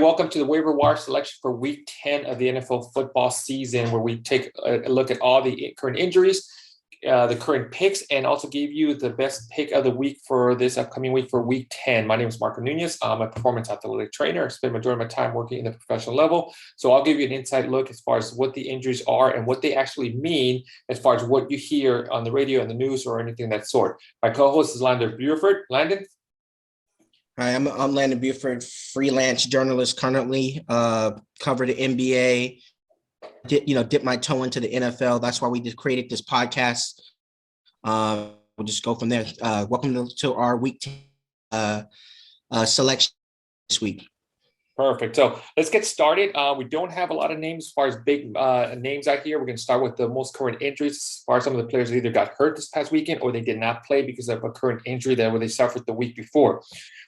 Welcome to the Waiver Wire selection for Week 10 of the NFL football season, where we take a look at all the current injuries, the current picks, and also give you the best pick of the week for this upcoming week for Week 10. My name is Marco Nunez. I'm a performance athletic trainer. I spend the majority of my time working in the professional level. So I'll give you an inside look as far as what the injuries are and what they actually mean as far as what you hear on the radio and the news or anything of that sort. My co-host is Landon Buford. Landon? Hi, I'm Landon Buford, freelance journalist currently, cover the NBA, dip my toe into the NFL. That's why we just created this podcast. We'll just go from there. Welcome to our week 10 selection this week. Perfect. So let's get started. We don't have a lot of names as far as big names out here. We're going to start with the most current injuries as far as some of the players that either got hurt this past weekend or they did not play because of a current injury that they suffered the week before.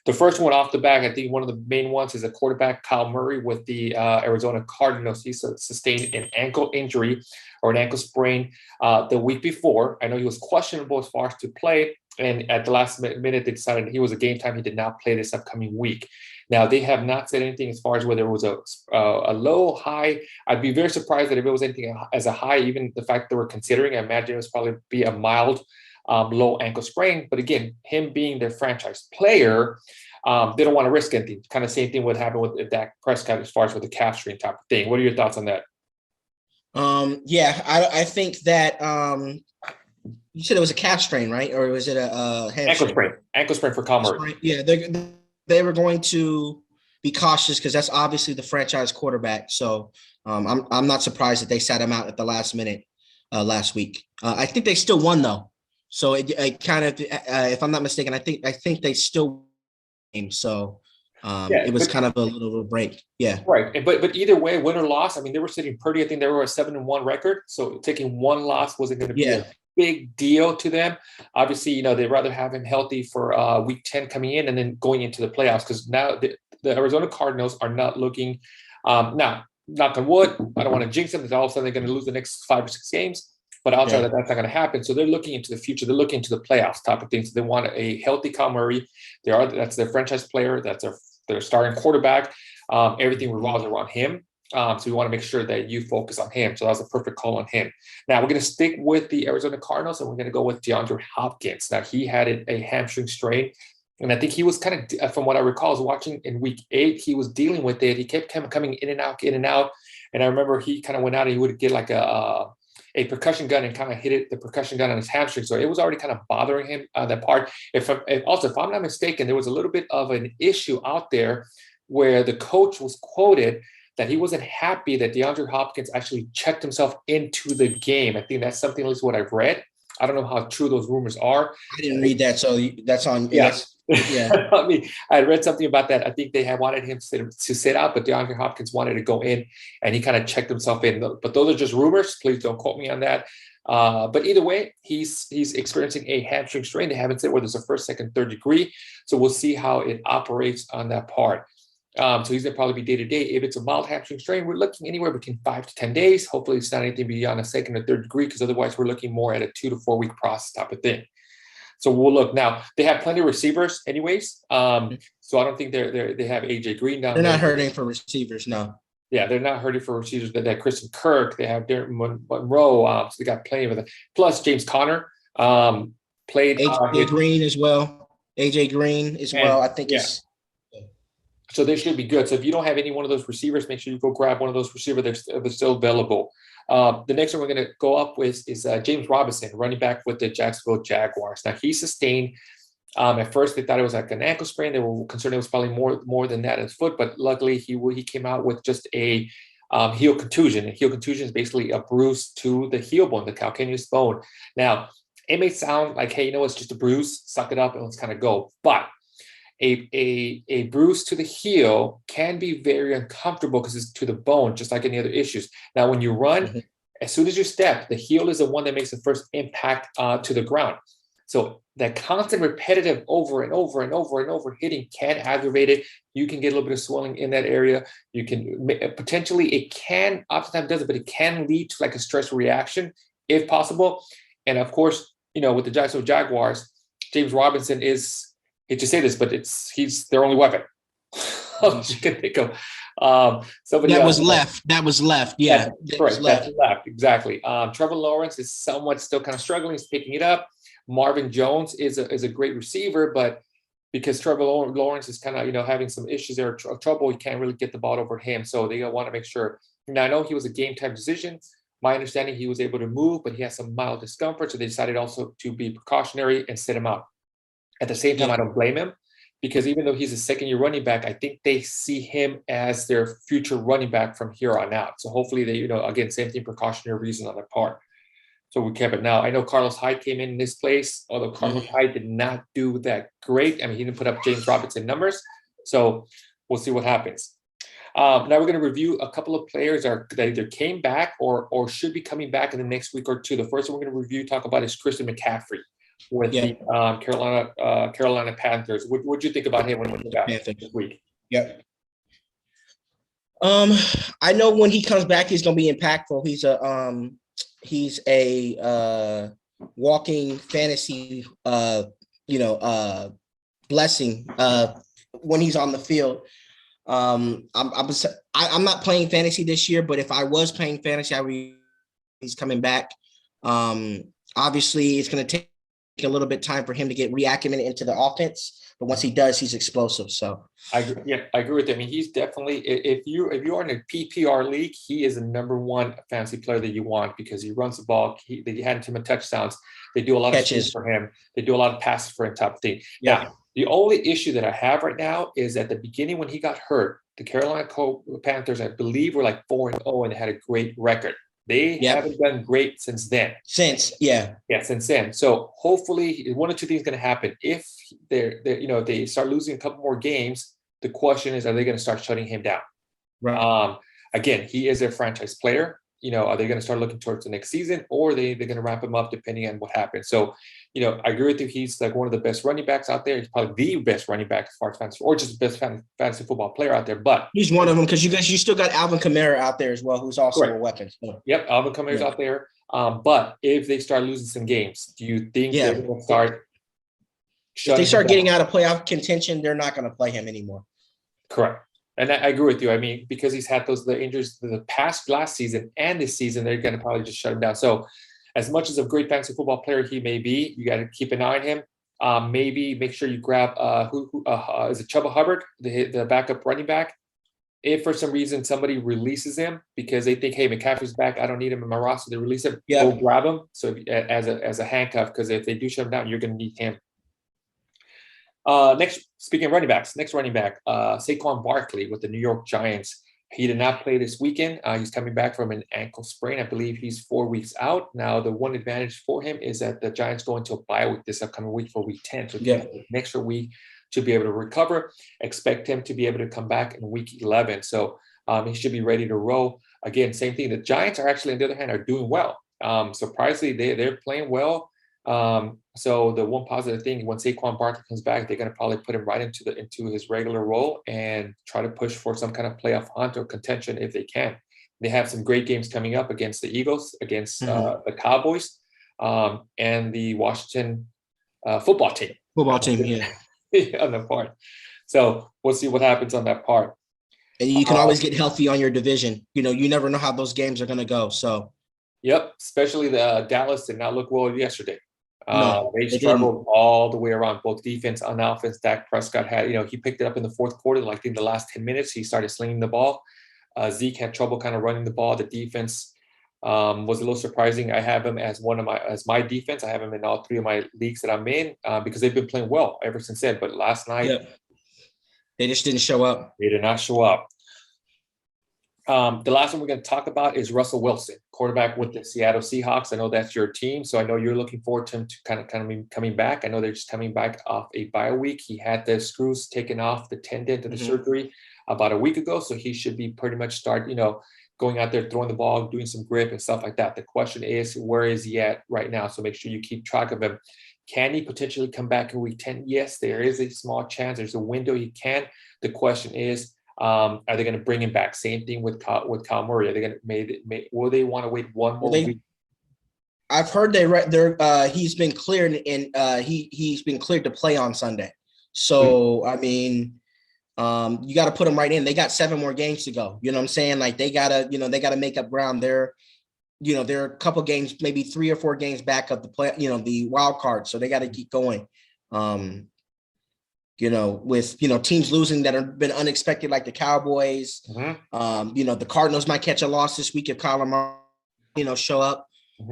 The first one off the back, I think one of the main ones is a quarterback, Kyle Murray, with the Arizona Cardinals. He sustained an ankle injury or an ankle sprain the week before. I know he was questionable as far as to play. And at the last minute, they decided he was a game time. He did not play this upcoming week. Now, they have not said anything as far as whether it was a low, high. I'd be very surprised that if it was anything as a high, even the fact that we're considering, I imagine it was probably be a mild low ankle sprain. But again, him being their franchise player, they don't want to risk anything. Kind of same thing would happen with Dak Prescott as far as with the calf strain type of thing. What are your thoughts on that? I think that you said it was a calf strain, right? Or was it a hamstring? Ankle sprain for Kyle Murray. Yeah, they were going to be cautious because that's obviously the franchise quarterback. So I'm not surprised that they sat him out at the last minute last week. I think they still won though. So it kind of, if I'm not mistaken, I think they still won. So it was kind of a little break. Yeah. Right. But either way, win or loss, I mean, they were sitting pretty. I think they were a 7-1 record. So taking one loss wasn't going to be a big deal to them. Obviously, they'd rather have him healthy for week 10 coming in and then going into the playoffs, because now the Arizona Cardinals are not looking now, knock on wood, I don't want to jinx them because all of a sudden they're going to lose the next 5 or 6 games. But I'll tell you that that's not going to happen. So they're looking into the future. They're looking into the playoffs type of thing. So they want a healthy Kyle Murray. That's their franchise player. That's their starting quarterback. Everything revolves around him. So we want to make sure that you focus on him. So that was a perfect call on him. Now we're going to stick with the Arizona Cardinals, and we're going to go with DeAndre Hopkins. Now he had a hamstring strain, and I think he was kind of, from what I recall, I was watching in week 8, he was dealing with it. He kept coming in and out. And I remember he kind of went out and he would get like a percussion gun and kind of hit the percussion gun on his hamstring. So it was already kind of bothering him that part. If I'm not mistaken, there was a little bit of an issue out there where the coach was quoted that he wasn't happy that DeAndre Hopkins actually checked himself into the game. I think that's something, at least what I've read. I don't know how true those rumors are. I didn't read that, so that's on. Yes. Yeah. I read something about that. I think they had wanted him to sit out, but DeAndre Hopkins wanted to go in, and he kind of checked himself in. But those are just rumors. Please don't quote me on that. But either way, he's experiencing a hamstring strain. They haven't said whether it's a first, second, third degree. So we'll see how it operates on that part. So he's going to probably be day-to-day. If it's a mild hamstring strain, we're looking anywhere between 5 to 10 days. Hopefully it's not anything beyond a second or third degree, because otherwise we're looking more at a 2 to 4 week process type of thing. So we'll look. Now, they have plenty of receivers anyways. So I don't think they have A.J. Green down there. They're not hurting for receivers, no. Yeah, they're not hurting for receivers. They have Christian Kirk. They have Darren Monroe. So they got plenty of it. Plus, James Conner played. A.J. Green as well. A.J. Green as well. I think it's... So they should be good. So if you don't have any one of those receivers, make sure you go grab one of those receivers. They're still available. The next one we're going to go up with is James Robinson, running back with the Jacksonville Jaguars. Now he sustained, at first they thought it was like an ankle sprain. They were concerned it was probably more than that in his foot, but luckily he came out with just a heel contusion. And heel contusion is basically a bruise to the heel bone, the calcaneus bone. Now it may sound like, hey, it's just a bruise, suck it up and let's kind of go. But a bruise to the heel can be very uncomfortable because it's to the bone, just like any other issues. Now, when you run, as soon as you step, the heel is the one that makes the first impact to the ground. So that constant repetitive over and over hitting can aggravate it. You can get a little bit of swelling in that area. You can potentially, it can, oftentimes doesn't, but it can lead to like a stress reaction if possible. And of course, with the Jacksonville Jaguars, James Robinson is, hate to say this, but he's their only weapon. You can think of. Somebody That else. was left. That was left. Yeah. That's correct. That's left. Exactly. Trevor Lawrence is somewhat still kind of struggling. He's picking it up. Marvin Jones is a great receiver, but because Trevor Lawrence is kind of, having some issues there, trouble, he can't really get the ball over to him. So they want to make sure. Now, I know he was a game time decision. My understanding, he was able to move, but he has some mild discomfort. So they decided also to be precautionary and sit him out. At the same time, I don't blame him, because even though he's a second-year running back, I think they see him as their future running back from here on out. So hopefully they, again, same thing, precautionary reason on their part. So we kept it. Now, I know Carlos Hyde came in this place, although Carlos Hyde did not do that great. I mean, he didn't put up James Robinson numbers. So we'll see what happens. Now we're going to review a couple of players that either came back or should be coming back in the next week or two. The first one we're going to talk about is Christian McCaffrey with the Carolina Panthers. What do you think about him when he got back this week? Yep. I know when he comes back, he's going to be impactful. He's a walking fantasy, blessing when he's on the field. I'm not playing fantasy this year, but if I was playing fantasy, he's coming back. Obviously, it's going to take a little bit of time for him to get reacclimated into the offense, but once he does, he's explosive. So I agree with him. I mean, he's definitely, if you are in a PPR league, he is the number one fantasy player that you want, because he runs the ball. They hand him touchdowns. They do a lot of catches for him. They do a lot of passes for him, type of thing. Yeah. Now, the only issue that I have right now is at the beginning when he got hurt, the Carolina Panthers, I believe, were like 4-0 and they had a great record. They haven't done great since then. Since then. So hopefully, one or two things going to happen. If they start losing a couple more games, the question is, are they going to start shutting him down? Right. Again, he is their franchise player. Are they going to start looking towards the next season, or they're going to wrap him up depending on what happens? So, I agree with you. He's like one of the best running backs out there. He's probably the best running back as far as fantasy, or just the best fantasy football player out there. But he's one of them, because you still got Alvin Kamara out there as well, who's also a weapon. So. Yep, Alvin Kamara's out there. But if they start losing some games, do you think they're going to start? If they start getting out of playoff contention, they're not going to play him anymore. Correct. And I agree with you. I mean, because he's had the injuries the last season and this season, they're going to probably just shut him down. So as much as a great fantasy football player he may be, you got to keep an eye on him. Maybe make sure you grab is it Chuba Hubbard, the backup running back. If for some reason somebody releases him because they think, hey, McCaffrey's back, I don't need him in my roster, they release him, go grab him. So as a handcuff, because if they do shut him down, you're going to need him. Next, speaking of running backs, next running back, Saquon Barkley with the New York Giants. He did not play this weekend. He's coming back from an ankle sprain. I believe he's 4 weeks out. Now, the one advantage for him is that the Giants go into a bye week this upcoming week for week 10. So an extra week to be able to recover. Expect him to be able to come back in week 11. So he should be ready to roll. Again, same thing. The Giants are actually, on the other hand, are doing well. Surprisingly, they're playing well. So the one positive thing, when Saquon Barkley comes back, they're going to probably put him right into his regular role and try to push for some kind of playoff hunt or contention if they can. They have some great games coming up against the Eagles, against the Cowboys, and the Washington football team. On the part. So we'll see what happens on that part. And you can always get healthy on your division. You never know how those games are going to go. So. Yep, especially the Dallas did not look well yesterday. They struggled all the way around, both defense and offense. Dak Prescott had, he picked it up in the fourth quarter. Like in the last 10 minutes, he started slinging the ball. Zeke had trouble kind of running the ball. The defense was a little surprising. I have him as my defense. I have him in all three of my leagues that I'm in because they've been playing well ever since then. But last night, they just didn't show up. They did not show up. The last one we're going to talk about is Russell Wilson, quarterback with the Seattle Seahawks. I know that's your team, so I know you're looking forward to him to kind of coming back. I know they're just coming back off a bye week. He had the screws taken off the tendon to the surgery about a week ago, so he should be pretty much going out there, throwing the ball, doing some grip and stuff like that. The question is, where is he at right now? So make sure you keep track of him. Can he potentially come back in week 10? Yes, there is a small chance. There's a window he can. The question is, are they going to bring him back? Same thing with Kyle Murray. Are they going to will they want to wait one more week? I've heard he's been cleared and he's been cleared to play on Sunday. So I mean, You got to put them right in. They got 7 more games to go. You know what I'm saying? Like they gotta make up ground. They're a couple games, maybe 3 or 4 games back of the play, the wild card. So they got to keep going. With teams losing that have been unexpected, like the Cowboys. The Cardinals might catch a loss this week if Kyler Murray, show up.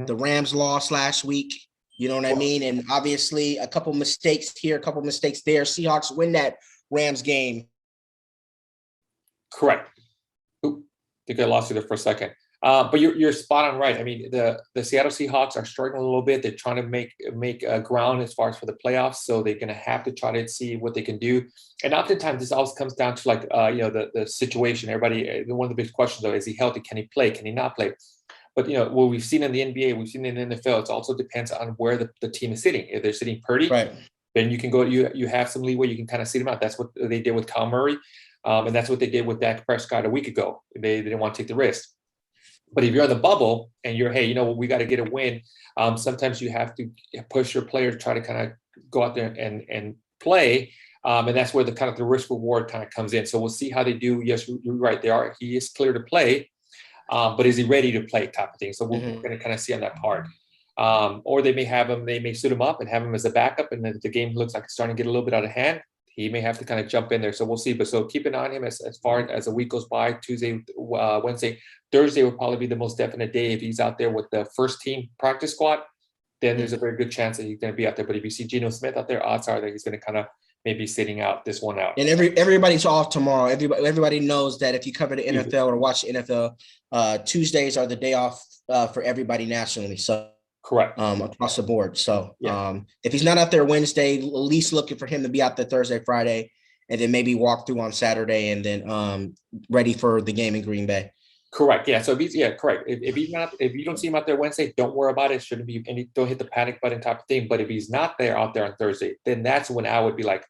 The Rams lost last week. You know what I mean? And obviously a couple mistakes here, a couple mistakes there. Seahawks win that Rams game. Correct. Oop, I think I lost you there for a second. But you're spot on right. I mean, the Seattle Seahawks are struggling a little bit. They're trying to make ground as far as for the playoffs, so they're going to have to try to see what they can do. And oftentimes, this also comes down to the situation. Everybody, one of the big questions though, is he healthy? Can he play? Can he not play? But what we've seen in the NBA, we've seen in the NFL. It also depends on where the team is sitting. If they're sitting Purdy, right, then you can go. You have some leeway. You can kind of sit him out. That's what they did with Kyle Murray, and that's what they did with Dak Prescott a week ago. They didn't want to take the risk. But if you're in the bubble and you're, hey, we got to get a win. Sometimes you have to push your player to try to kind of go out there and play. And that's where the risk reward kind of comes in. So we'll see how they do. Yes, you're right. He is clear to play, but is he ready to play type of thing? So we're going to kind of see on that part. Or they may suit him up and have him as a backup. And then the game looks like it's starting to get a little bit out of hand. He may have to kind of jump in there. So we'll see. But so keep an eye on him as far as a week goes by. Tuesday, Wednesday, Thursday will probably be the most definite day. If he's out there with the first team practice squad, then there's a very good chance that he's going to be out there. But if you see Geno Smith out there, odds are that he's going to kind of maybe sitting out this one out. And everybody's off tomorrow. Everybody knows that if you cover the NFL or watch the NFL, Tuesdays are the day off for everybody nationally. So correct. Across the board. So if he's not out there Wednesday, at least looking for him to be out there Thursday, Friday, and then maybe walk through on Saturday and then ready for the game in Green Bay. Correct. Yeah. So correct. If you don't see him out there Wednesday, don't worry about it. Shouldn't be any, don't hit the panic button type of thing. But if he's not out there on Thursday, then that's when I would be like,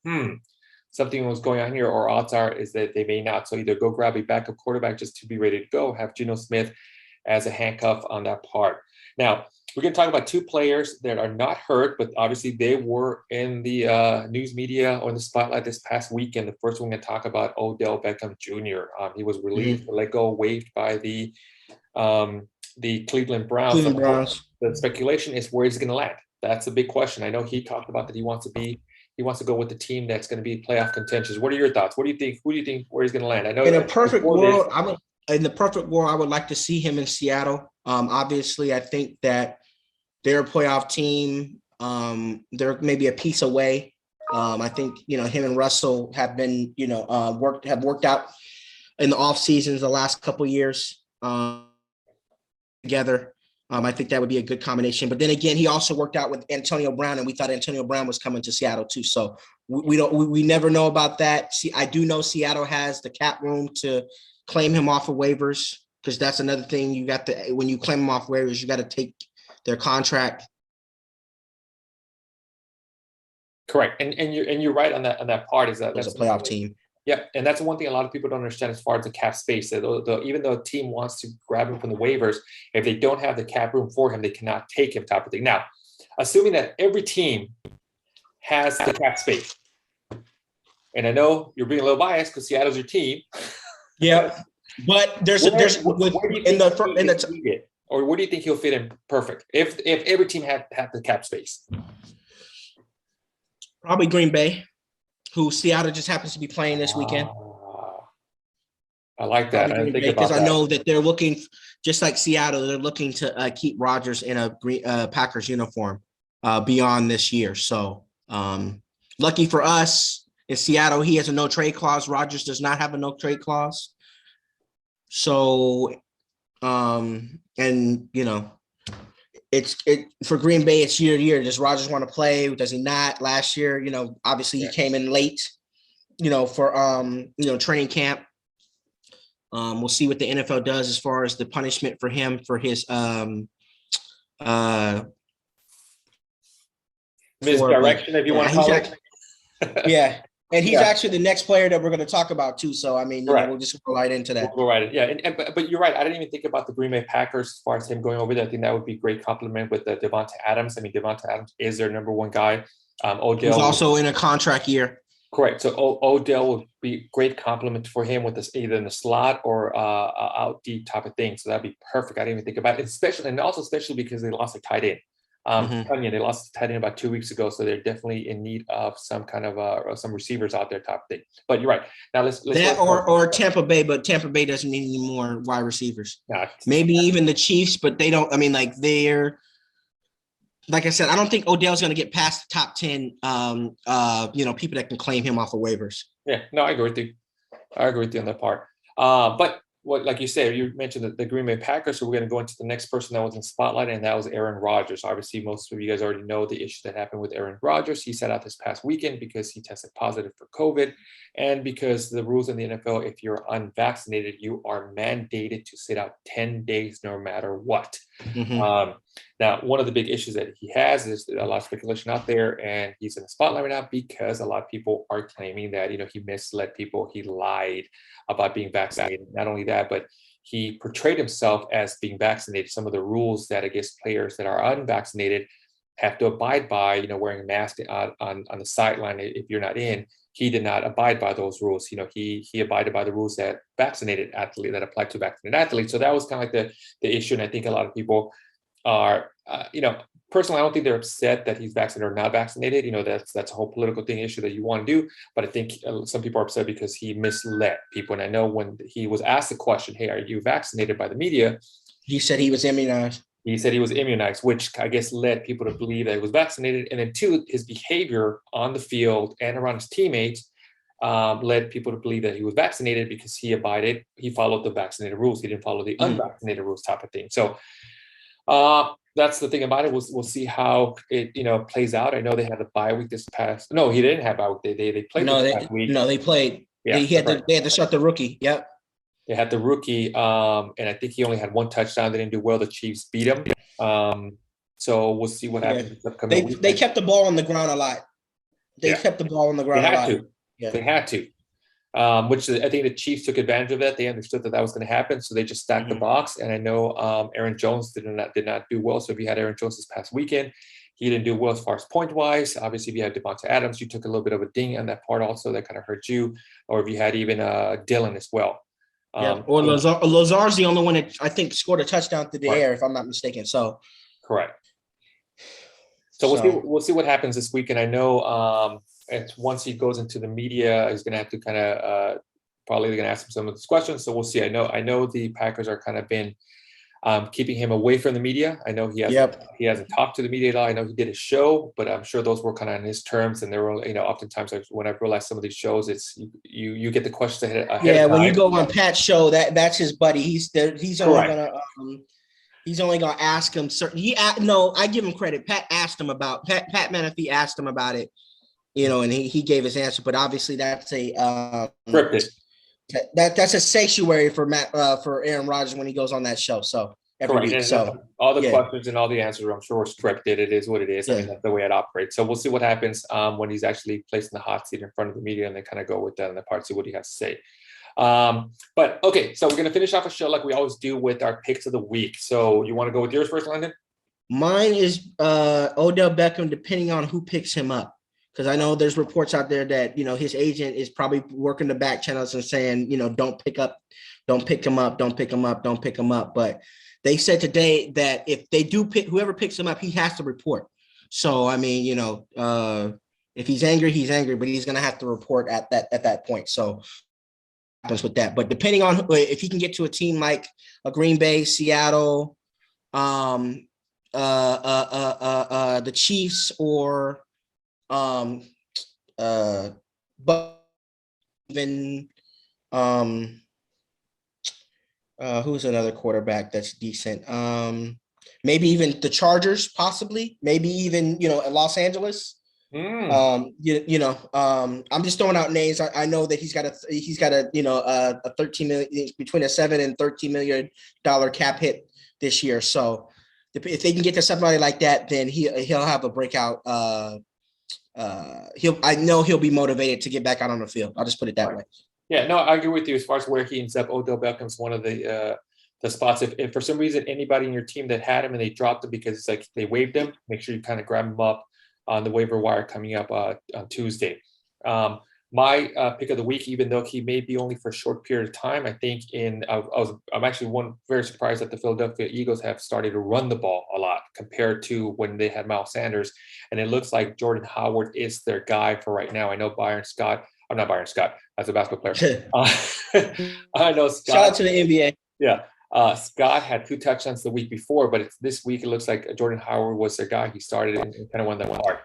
something was going on here, or odds are is that they may not. So either go grab a backup quarterback just to be ready to go, have Geno Smith as a handcuff on that part. Now, we're going to talk about 2 players that are not hurt, but obviously they were in the news media or in the spotlight this past weekend. The first one we're going to talk about, Odell Beckham Jr. He was released, let go, waived by the Cleveland Browns. The speculation is where he's going to land. That's a big question. I know he talked about that he wants to go with the team that's going to be playoff contentious. What are your thoughts? What do you think? Who do you think where he's going to land? I know in a perfect world, I would like to see him in Seattle. Obviously, I think that they're a playoff team. They're maybe a piece away. I think him and Russell have been worked out in the off seasons the last couple of years together. I think that would be a good combination. But then again, he also worked out with Antonio Brown, and we thought Antonio Brown was coming to Seattle too. So we never know about that. See, I do know Seattle has the cap room to claim him off of waivers, because that's another thing. You got when you claim him off waivers, you got to take their contract. Correct. And you're right on that part, is that that's a playoff team. Yeah, and that's one thing a lot of people don't understand as far as the cap space. Even though a team wants to grab him from the waivers, if they don't have the cap room for him, they cannot take him type of thing. Now, assuming that every team has the cap space, and I know you're being a little biased because Seattle's your team. Yeah, but where do you think he'll fit in perfect if every team had the cap space? Probably Green Bay, who Seattle just happens to be playing this weekend. I like that. Because I know that they're looking, just like Seattle, they're looking to keep Rodgers in a Packers uniform beyond this year. So lucky for us in Seattle, he has a no trade clause. Rodgers does not have a no trade clause. So, it's for Green Bay, it's year to year. Does Rodgers want to play? Does he not? Last year, obviously he came in late, for training camp. We'll see what the NFL does as far as the punishment for him for his misdirection, if you want to call it. Yeah. And he's actually the next player that we're going to talk about too. So, I mean, we'll just go right into that. We'll go right. Yeah. But you're right. I didn't even think about the Green Bay Packers as far as him going over there. I think that would be a great compliment with Devonta Adams. I mean, Devonta Adams is their number one guy. Odell He's also in a contract year. Correct. So Odell would be a great compliment for him with this either in the slot or out deep type of thing. So that'd be perfect. I didn't even think about it, especially because they lost a tight end. They lost a tight end about 2 weeks ago, so they're definitely in need of some kind of some receivers out there type of thing. But you're right. Now let's that or Tampa Bay, but Tampa Bay doesn't need any more wide receivers. Maybe even the Chiefs, but they don't. I mean, like they're. Like I said, I don't think Odell's going to get past the top 10, people that can claim him off of waivers. Yeah, no, I agree with you. I agree with you on that part. But what, like you said, you mentioned the Green Bay Packers, so we're going to go into the next person that was in spotlight, and that was Aaron Rodgers. Obviously, most of you guys already know the issue that happened with Aaron Rodgers. He sat out this past weekend because he tested positive for COVID, and because the rules in the NFL, if you're unvaccinated, you are mandated to sit out 10 days no matter what. Now, one of the big issues that he has is a lot of speculation out there, and he's in the spotlight right now because a lot of people are claiming that, he misled people. He lied about being vaccinated. Not only that, but he portrayed himself as being vaccinated. Some of the rules that I guess players that are unvaccinated have to abide by, wearing a mask on the sideline if you're not in. He did not abide by those rules. He abided by the rules that apply to vaccinated athletes. So that was kind of like the issue. And I think a lot of people are, personally, I don't think they're upset that he's vaccinated or not vaccinated. That's a whole political issue that you want to do. But I think some people are upset because he misled people. And I know when he was asked the question, hey, are you vaccinated by the media? He said he was immunized. He said he was immunized, which I guess led people to believe that he was vaccinated. And then two, his behavior on the field and around his teammates led people to believe that he was vaccinated because he followed the vaccinated rules. He didn't follow the unvaccinated rules type of thing. So that's the thing about it. We'll see how it plays out. I know they had a bye week this past. No, he didn't have a bye week. They played this past week. No, they played. Yeah, they had to start the rookie. Yep. They had the rookie, and I think he only had one touchdown. They didn't do well. The Chiefs beat him. So we'll see what happens. They kept the ball on the ground a lot. They kept the ball on the ground a lot. They had to. Which I think the Chiefs took advantage of that. They understood that was going to happen, so they just stacked the box. And I know Aaron Jones did not do well. So if you had Aaron Jones this past weekend, he didn't do well as far as point wise. Obviously, if you had Devonta Adams, you took a little bit of a ding on that part also. That kind of hurt you. Or if you had even Dylan as well. Or Lazar's the only one that I think scored a touchdown through the air, if I'm not mistaken. So correct. So we'll see what happens this week. And I know once he goes into the media, he's going to have to kind of probably going to ask him some of these questions. So we'll see. I know the Packers are kind of been keeping him away from the media. I know he hasn't talked to the media at all. I know he did a show, but I'm sure those were kind of on his terms. And there were, oftentimes when I realized some of these shows, it's you get the questions ahead of time. When you go on Pat's show, that's his buddy. He's only gonna ask him certain. I give him credit. Pat Menefee asked him about it, and he gave his answer. But obviously, that's a scripted. That's a sanctuary for Aaron Rodgers when he goes on that show. So every week. So all the questions and all the answers, I'm sure, are scripted. It is what it is. I mean, that's the way it operates. So we'll see what happens when he's actually placed in the hot seat in front of the media, and they kind of go with that in the part, see what he has to say. But okay, so we're gonna finish off a show like we always do with our picks of the week. So you want to go with yours first, Landon? Mine is Odell Beckham, depending on who picks him up. Because I know there's reports out there that, his agent is probably working the back channels and saying, don't pick him up. But they said today that if they do pick, whoever picks him up, he has to report. So, I mean, if he's angry, but he's going to have to report at that point. So happens with that. But depending on if he can get to a team like a Green Bay, Seattle, the Chiefs, or but even who's another quarterback that's decent? Maybe even the Chargers, possibly. Maybe even Los Angeles. I'm just throwing out names. I know that he's got a 13 million, between a $7 and $13 million cap hit this year. So if they can get to somebody like that, then he'll have a breakout. I know he'll be motivated to get back out on the field. I'll just put it that way. Yeah, no, I agree with you as far as where he ends up. Odell Beckham's one of the spots. If for some reason anybody in your team that had him and they dropped him because it's like they waived him, make sure you kind of grab him up on the waiver wire coming up on Tuesday. My pick of the week, even though he may be only for a short period of time, I think I'm actually very surprised that the Philadelphia Eagles have started to run the ball a lot compared to when they had Miles Sanders, and it looks like Jordan Howard is their guy for right now. I know Byron Scott. I'm not Byron Scott as a basketball player. I know Scott. Shout out to the NBA. Yeah. Scott had 2 touchdowns the week before, but this week it looks like Jordan Howard was their guy. He started and kind of won that one part.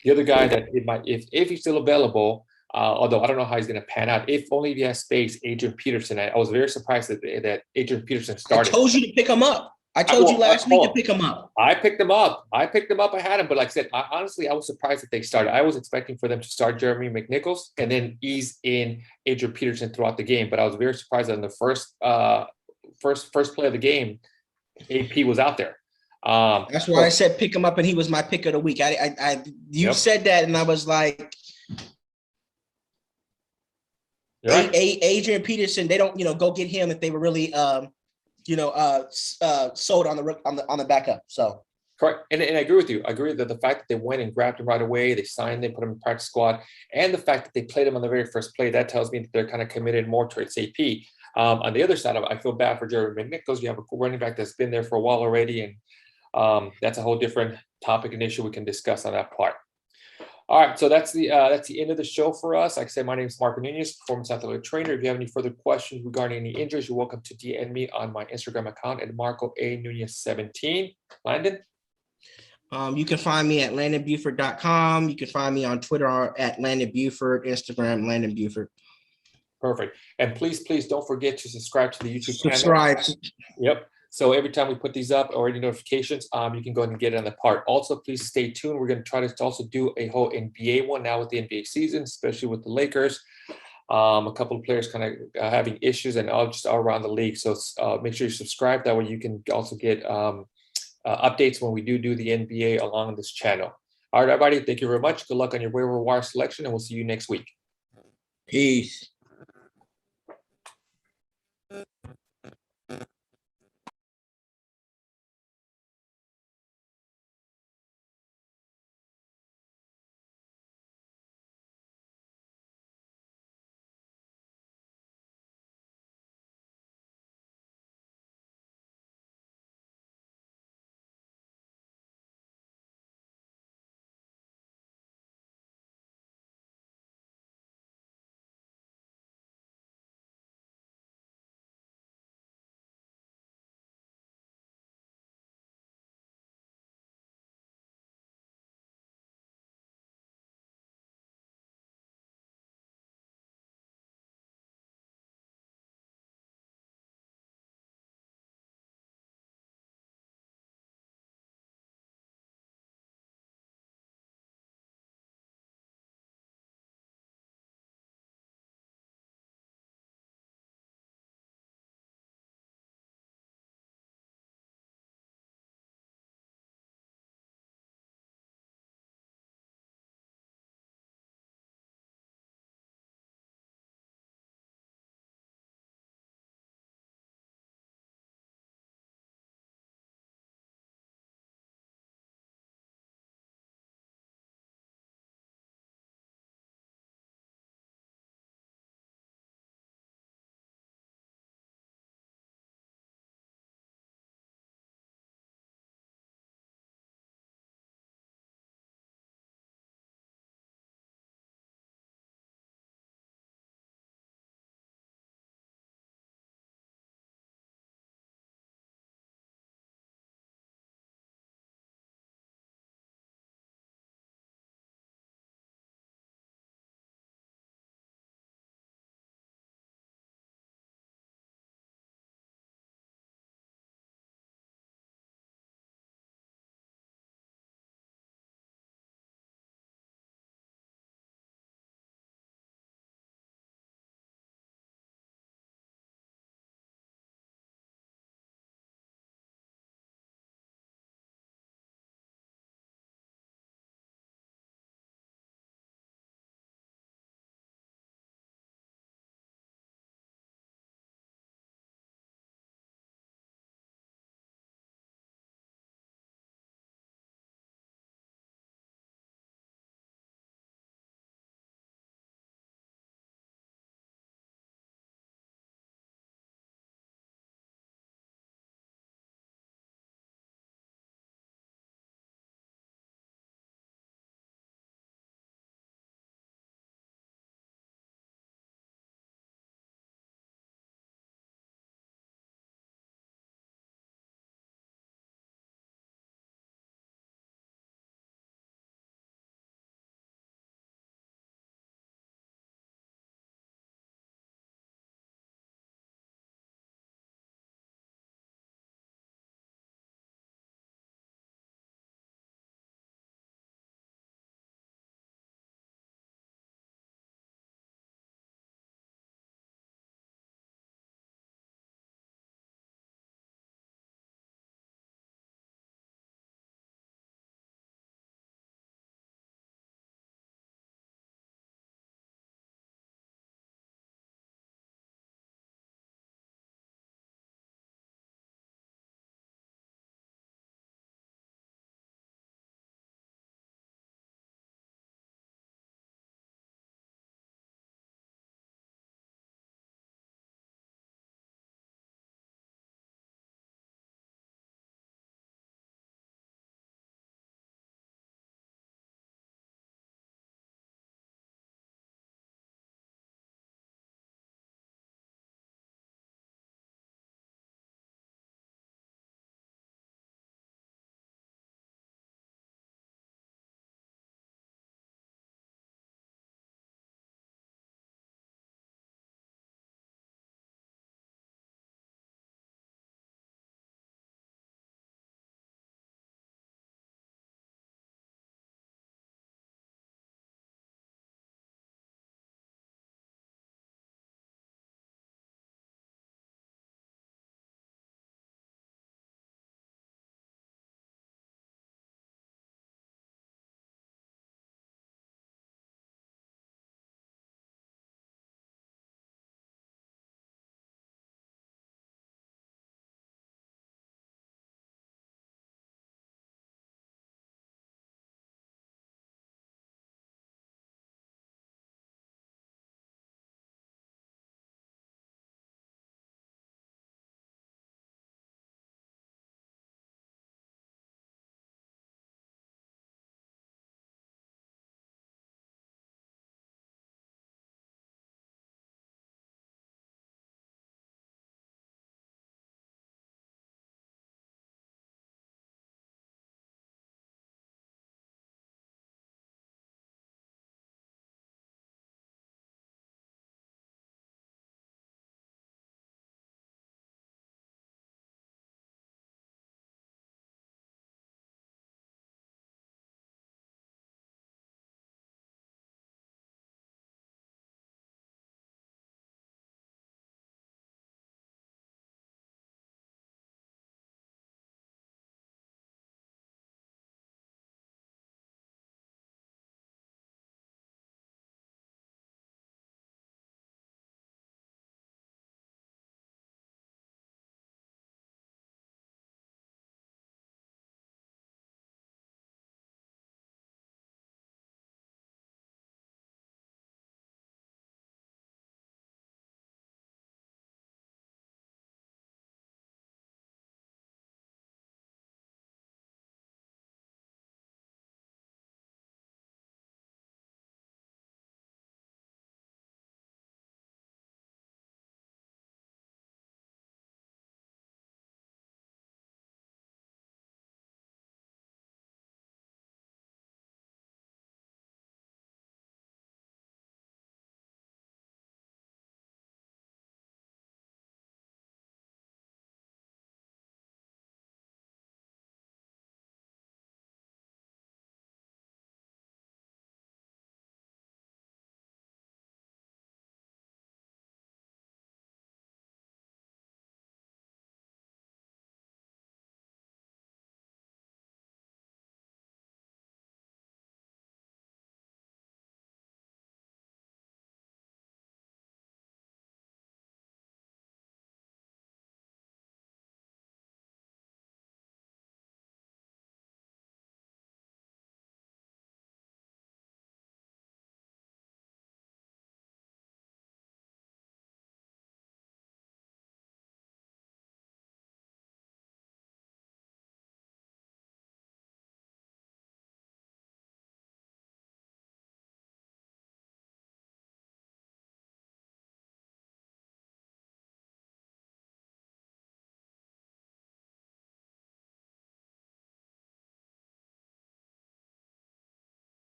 The other guy that it might, if he's still available, although I don't know how he's going to pan out, if only he has space, Adrian Peterson. I was very surprised that Adrian Peterson started. I told you to pick him up. I told you last week to pick him up. I picked him up. I had him, but like I said, honestly, I was surprised that they started. I was expecting for them to start Jeremy McNichols and then ease in Adrian Peterson throughout the game. But I was very surprised that in the first play of the game, AP was out there. That's why I said pick him up, and he was my pick of the week. You said that, and I was like, Adrian Peterson. They don't, go get him if they were really, sold on the backup. So correct, and I agree with you. I agree that the fact that they went and grabbed him right away, they signed, they put him in practice squad, and the fact that they played him on the very first play, that tells me that they're kind of committed more towards AP. On the other side of it, I feel bad for Jeremy McNichols. You have a running back that's been there for a while already, and that's a whole different topic and issue we can discuss on that part. All right, so that's the end of the show for us. Like I said, my name is Marco Nunez, performance athletic trainer. If you have any further questions regarding any injuries, you're welcome to DM me on my Instagram account at Marco A. Nunez 17. Landon? You can find me at LandonBuford.com. You can find me on Twitter at Landon Buford, Instagram Landon Buford. Perfect. And please don't forget to subscribe to the YouTube channel. Yep. So every time we put these up or any notifications, you can go ahead and get it on the part. Also, please stay tuned. We're going to try to also do a whole NBA one now with the NBA season, especially with the Lakers. A couple of players kind of having issues and all around the league. So make sure you subscribe. That way you can also get updates when we do the NBA along this channel. All right, everybody. Thank you very much. Good luck on your waiver wire selection, and we'll see you next week. Peace.